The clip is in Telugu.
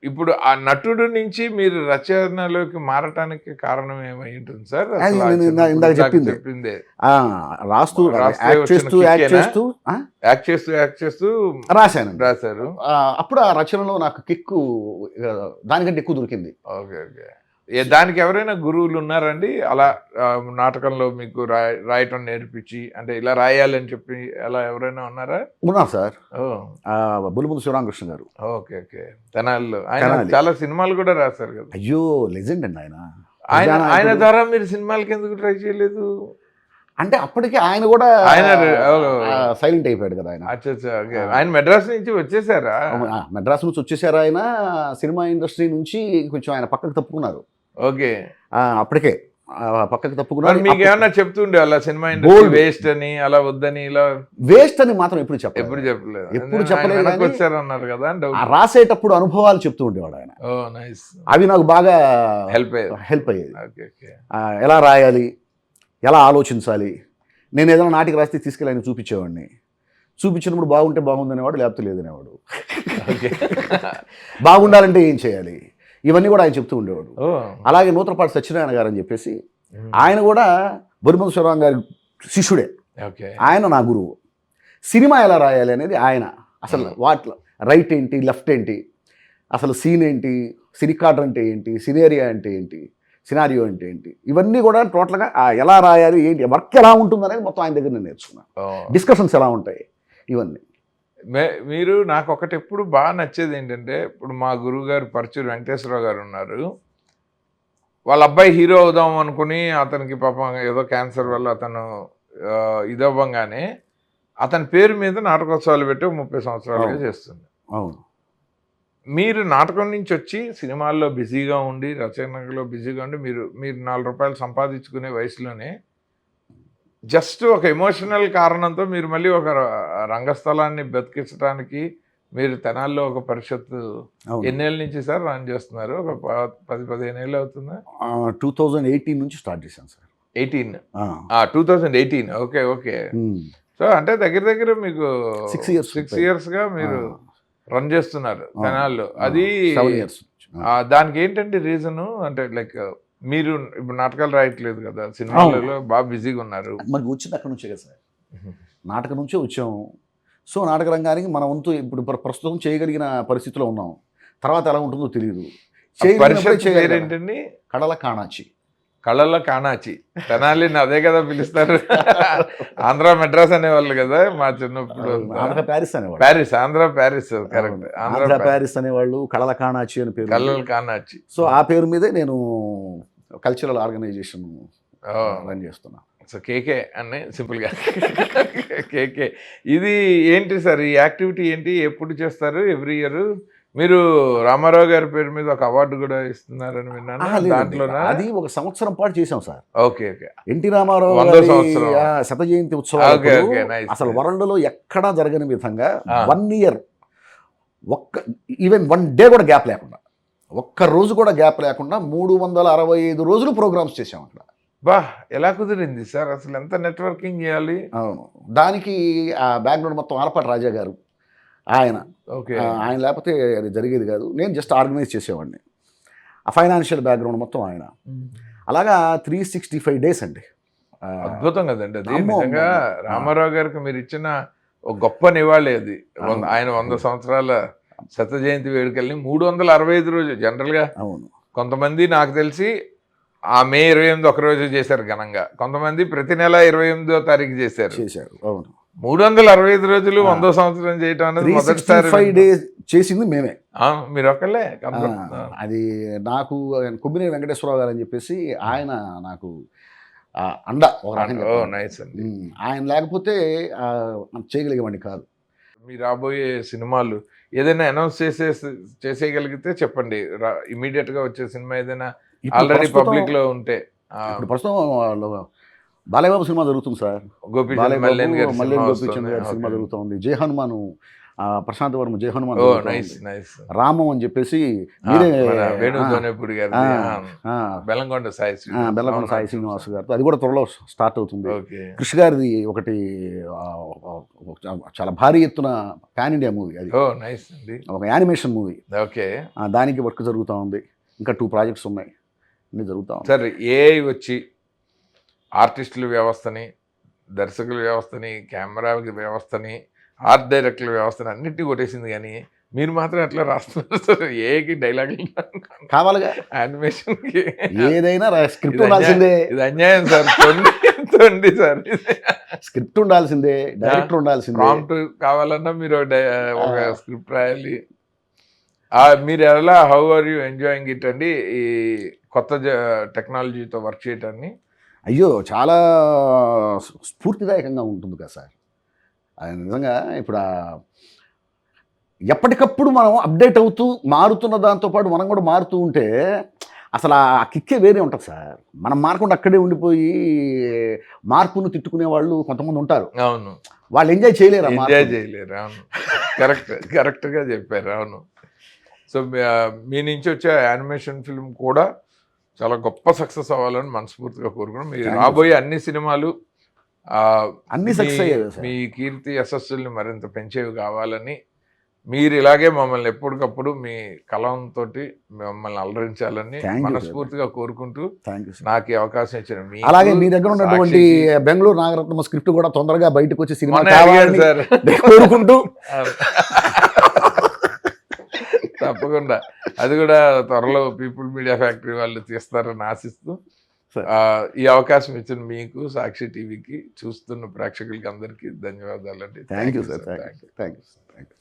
ఇప్పుడు ఆ నటుడు నుంచి మీరు రచనలోకి మారటానికి కారణం ఏమై ఉంటుంది సార్? అది అసలు ఆ నేను చిన్నప్పుడు ఇందాక ఇందాక చెప్పింది. చెప్పిందే. రాస్తూ రాస్తే యాక్ట్ వచ్చిన చేస్తూ యాక్ట్ కిక్కేనా? చేస్తూ యాక్ట్ చేస్తూ రాశానండి. రాశారు. అప్పుడు ఆ రచనలో నాకు కిక్కు దానికంటే ఎక్కువ దొరికింది. ఓకే. ఓకే. దానికి ఎవరైనా గురువులు ఉన్నారండి? అలా నాటకంలో మీకు రాయటం నేర్పించి, అంటే ఇలా రాయాలని చెప్పి అలా ఎవరైనా ఉన్నారా? ఉన్నారు సార్. ఓహ్! బుల్లిముద్దు శివరామకృష్ణ గారు. ఓకే. ఓకే. తెనాలిలో. ఆయన తెనాలి. చాలా సినిమాలు కూడా రాశారు కదా! అయ్యో! లెజెండ్ అండి ఆయన. ఆయన ఆయన ప్రజానాయకుడు. ద్వారా మీరు సినిమాలకి ఎందుకు ట్రై చేయలేదు? అంటే అప్పటికే ఆయన కూడా ఆయన సైలెంట్ అయిపోయాడు కదా ఆయన. అచ్చచ్చా! ఓకే. ఆయన మెడ్రాస్ నుంచి వచ్చేసారా? మెడ్రాస్ నుంచి వచ్చేసారు ఆయన. సినిమా ఇండస్ట్రీ నుంచి కొంచెం ఆయన పక్కకు తప్పుకున్నారు. ఓకే. అప్పటికే పక్కకు మరి తప్పుకున్నారు. మీకేమన్నా చెప్తుండే అలా సినిమా ఇండస్ట్రీ వేస్ట్ అని, అలా వద్దని, ఇలా వేస్ట్ అని మాత్రం ఎప్పుడు చెప్పలేదు. ఎప్పుడు చెప్పలేదు. ఎప్పుడు చెప్పలేదు వెనక్కి కానీ వచ్చారన్నారు కదా అని డౌట్. రాసేటప్పుడు అనుభవాలు చెప్తూ ఉండేవాడు ఆయన. ఓహ్! నైస్. అవి నాకు బాగా హెల్ప్ అయ్యేది. హెల్ప్ అయ్యేది. ఓకే. ఓకే. ఎలా రాయాలి, ఎలా ఆలోచించాలి. నేను ఏదైనా నాటికి రాస్తే తీసుకెళ్ళి ఆయన చూపించేవాడిని. చూపించినప్పుడు బాగుంటే బాగుందనేవాడు, లేకపోతే లేదనేవాడు. ఓకే. బాగుండాలంటే ఏం చేయాలి, ఇవన్నీ కూడా ఆయన చెప్తూ ఉండేవాడు. ఓహ్! అలాగే నూతలపాటి సత్యనారాయణ గారు అని చెప్పేసి ఆయన కూడా బొరిమందు శివరాం గారి శిష్యుడే. ఓకే. ఆయన నా గురువు. సినిమా ఎలా రాయాలి అనేది ఆయన అసలు వాటిలో రైట్ ఏంటి, లెఫ్ట్ ఏంటి, అసలు సీన్ ఏంటి, సినికార్డర్ అంటే ఏంటి, సినేరియా అంటే ఏంటి, సినారియో అంటే ఏంటి, ఇవన్నీ కూడా టోటల్గా ఎలా రాయాలి, ఏంటి వర్క్ ఎలా ఉంటుంది అనేది మొత్తం ఆయన దగ్గర నేను నేర్చుకున్నాను. డిస్కషన్స్ ఎలా ఉంటాయి ఇవన్నీ. మీరు నాకు ఒకటి ఎప్పుడు బాగా నచ్చేది ఏంటంటే, ఇప్పుడు మా గురువు గారు పరచూరు వెంకటేశ్వరరావు గారు ఉన్నారు. వాళ్ళ అబ్బాయి హీరో అవుదాం అనుకుని అతనికి పాపం ఏదో క్యాన్సర్ వల్ల అతను ఇదవ్వంగానే అతని పేరు మీద నాటకోత్సవాలు పెట్టి 30 సంవత్సరాలుగా చేస్తుంది. అవును. మీరు నాటకం నుంచి వచ్చి సినిమాల్లో బిజీగా ఉండి, రచనలో బిజీగా ఉండి, మీరు 4 రూపాయలు సంపాదించుకునే వయసులోనే జస్ట్ ఒక ఎమోషనల్ కారణంతో మీరు మళ్ళీ ఒక రంగస్థలాన్ని బతికించడానికి మీరు తెనాల్లో ఒక పరిషత్తు ఎన్నేళ్ళ నుంచి సార్ రన్ చేస్తున్నారు? ఒక 10-15 ఏళ్ళు అవుతుందా? 2018 నుంచి స్టార్ట్ చేశాను సార్. 18. 2018. ఓకే. ఓకే. సో అంటే దగ్గర మీకు 6 ఇయర్స్గా మీరు రన్ చేస్తున్నారు తెనాల్లో. అది దానికి ఏంటంటే రీజను, అంటే లైక్ మీరు ఇప్పుడు నాటకాలు రాయట్లేదు కదా, సినిమాలలో బాగా బిజీగా ఉన్నారు. మనకి వచ్చింది అక్కడ నుంచే కదా సార్. నాటకం నుంచే వచ్చాము. సో నాటక రంగానికి మన వంతు ఇప్పుడు ప్రస్తుతం చేయగలిగిన పరిస్థితిలో ఉన్నాం. తర్వాత ఎలా ఉంటుందో తెలియదు. పేరేంటండి? కళల కాణాచి. కళల కాణాచి. తెనాలిని అదే కదా పిలుస్తారు. ఆంధ్ర మెడ్రాస్ అనేవాళ్ళు కదా మా చిన్నప్పుడు. ఆంధ్ర ప్యారిస్ అనేవాళ్ళు. Andhra Paris. Correct. Andhra Paris అనేవాళ్ళు. కళల కాణాచి అని పేరు. కళల కాణాచి. సో ఆ పేరు మీదే నేను కల్చరల్ ఆర్గనైజేషన్ రన్ చేస్తున్నా. సో కేకే అని సింపుల్గా. కేకే. ఇది ఏంటి సార్, ఈ యాక్టివిటీ ఏంటి, ఎప్పుడు చేస్తారు? ఎవ్రీ ఇయర్ మీరు రామారావు గారి పేరు మీద ఒక అవార్డు కూడా ఇస్తున్నారని విన్నాను. దాంట్లో అది 1 సంవత్సరం పాటు చేసాం sir. Okay. Okay. NT Ramarao 100వ సంవత్సరం శత జయంతి ఉత్సవాలు అసలు వరల్డ్లో ఎక్కడా జరగని విధంగా 1 ఇయర్ ఈవెన్ 1 డే కూడా గ్యాప్ లేకుండా, ఒక్క రోజు కూడా గ్యాప్ లేకుండా 365 రోజులు ప్రోగ్రామ్స్ చేసాం అక్కడ. బా, ఎలా కుదిరింది సార్? అసలు ఎంత నెట్వర్కింగ్ చేయాలి? అవును. దానికి ఆ బ్యాక్గ్రౌండ్ మొత్తం ఆలపాటి రాజా గారు ఆయన. ఓకే. ఆయన లేకపోతే అది జరిగేది కాదు. నేను జస్ట్ ఆర్గనైజ్ చేసేవాడిని. ఆ ఫైనాన్షియల్ బ్యాక్గ్రౌండ్ మొత్తం ఆయన. అలాగా 365 డేస్ అండి. అద్భుతం కదండి అది. నిజంగా రామారావు గారికి మీరు ఇచ్చిన ఒక గొప్ప నివాళి అది. ఆయన 100 సంవత్సరాల శత జయంతి వేడుకల్ని 365 రోజులు. జనరల్గా కొంతమంది నాకు తెలిసి ఆ మే 28 ఒక రోజు చేశారు ఘనంగా, కొంతమంది ప్రతి నెల 28వ తారీఖు చేశారు. అవును. 365 రోజులు 100వ సంవత్సరం చేయటం అనేది మొదటిసారి. 365 డేస్ చేసింది మేమే. మీరు ఒకళ్ళే. అది నాకు కొమ్మినేని వెంకటేశ్వరరావు గారు అని చెప్పేసి ఆయన నాకు అండ. నైస్ అండి. ఆయన లేకపోతే చేయగలిగేవాడిని కాదు. మీ రాబోయే సినిమాలు ఏదైనా అనౌన్స్ చేసేయగలిగితే చెప్పండి. ఇమీడియట్గా వచ్చే సినిమా ఏదైనా ఆల్రెడీ పబ్లిక్ లో ఉంటే. ఇప్పుడు ప్రస్తుతం బాలయ్యబాబు సినిమా జరుగుతుంది సార్. గోపీచంద్ మల్లేన్ గోపీచంద్ గారి సినిమా జరుగుతుంది. జై హనుమాను ప్రశాంత్ వర్మ జై హనుమాన్ ఓ జరుగుతా నైస్ ఉంది. నైస్. రామం అని చెప్పేసి మీరే వేణు దోనేపూడి గారి బెల్లంకొండ సాయి బెల్లకొండ సాయి శ్రీనివాస్ గారితో అది కూడా త్వరలో స్టార్ట్ అవుతుంది. ఓకే. కృషి గారిది ఒకటి చాలా భారీ ఎత్తున పాన్ ఇండియా మూవీ, అది ఓ నైస్ అండి. ఒక యానిమేషన్ మూవీ, ఓకే దానికి వర్క్ జరుగుతూ ఉంది. ఇంకా 2 ప్రాజెక్ట్స్ ఉన్నాయి, అన్నీ జరుగుతూ ఉన్నాయి. సార్ ఏఐ వచ్చి ఆర్టిస్టుల వ్యవస్థని, దర్శకుల వ్యవస్థని, కెమెరా వ్యవస్థని, ఆర్ట్ డైరెక్టర్ల వ్యవస్థని అన్నిటినీ కొట్టేసింది, కానీ మీరు మాత్రం ఎట్లా రాస్తున్నారు సార్? ఏఐకి డైలాగులు కావాలిగా, యానిమేషన్కి ఏదైనా స్క్రిప్ట్ ఉండాల్సిందే. ఇది అన్యాయం సార్. తొండి సార్. స్క్రిప్ట్ ఉండాల్సిందే, డైరెక్టర్ ఉండాల్సిందే. ప్రాంప్ట్ కావాలన్నా మీరు ఒక స్క్రిప్ట్ రాయాలి. మీరు ఎలా how are you enjoying it అండి, ఈ కొత్త టెక్నాలజీతో వర్క్ చేయటాన్ని? అయ్యో, చాలా స్ఫూర్తిదాయకంగా ఉంటుంది కదా సార్. అది నిజంగా ఇప్పుడు ఎప్పటికప్పుడు మనం అప్డేట్ అవుతూ మారుతున్న దాంతోపాటు మనం కూడా మారుతూ ఉంటే అసలు ఆ కిక్కే వేరే ఉంటుంది సార్. మనం మారకుండా అక్కడే ఉండిపోయి మార్పును తిట్టుకునే వాళ్ళు కొంతమంది ఉంటారు. అవును, వాళ్ళు ఎంజాయ్ చేయలేరు, ఎంజాయ్ చేయలేరు. అవును, కరెక్ట్గా చెప్పారు. అవును. సో మీ నుంచి వచ్చే యానిమేషన్ ఫిల్మ్ కూడా చాలా గొప్ప సక్సెస్ అవ్వాలని మనస్ఫూర్తిగా కోరుకున్నాం. మీరు రాబోయే అన్ని సినిమాలు అన్ని సక్సెస్ అయ్యేవి సార్. మీ కీర్తి యశస్సుల్ని మరింత పెంచేవి కావాలని, మీరు ఇలాగే మమ్మల్ని ఎప్పటికప్పుడు మీ కలంతో మమ్మల్ని అలరించాలని మనస్ఫూర్తిగా కోరుకుంటూ నాకు ఈ అవకాశం ఇచ్చిన అలాగే మీ దగ్గర ఉన్నటువంటి బెంగళూరు నాగరత్న స్క్రిప్ట్ కూడా తొందరగా బయటకు వచ్చి సినిమా సార్ కోరుకుంటూ తప్పకుండా అది కూడా త్వరలో పీపుల్ మీడియా ఫ్యాక్టరీ వాళ్ళు తీస్తారని ఆశిస్తూ, ఈ అవకాశం ఇచ్చిన మీకు, సాక్షి టీవీకి, చూస్తున్న ప్రేక్షకులకి అందరికీ ధన్యవాదాలండి. Thank you sir.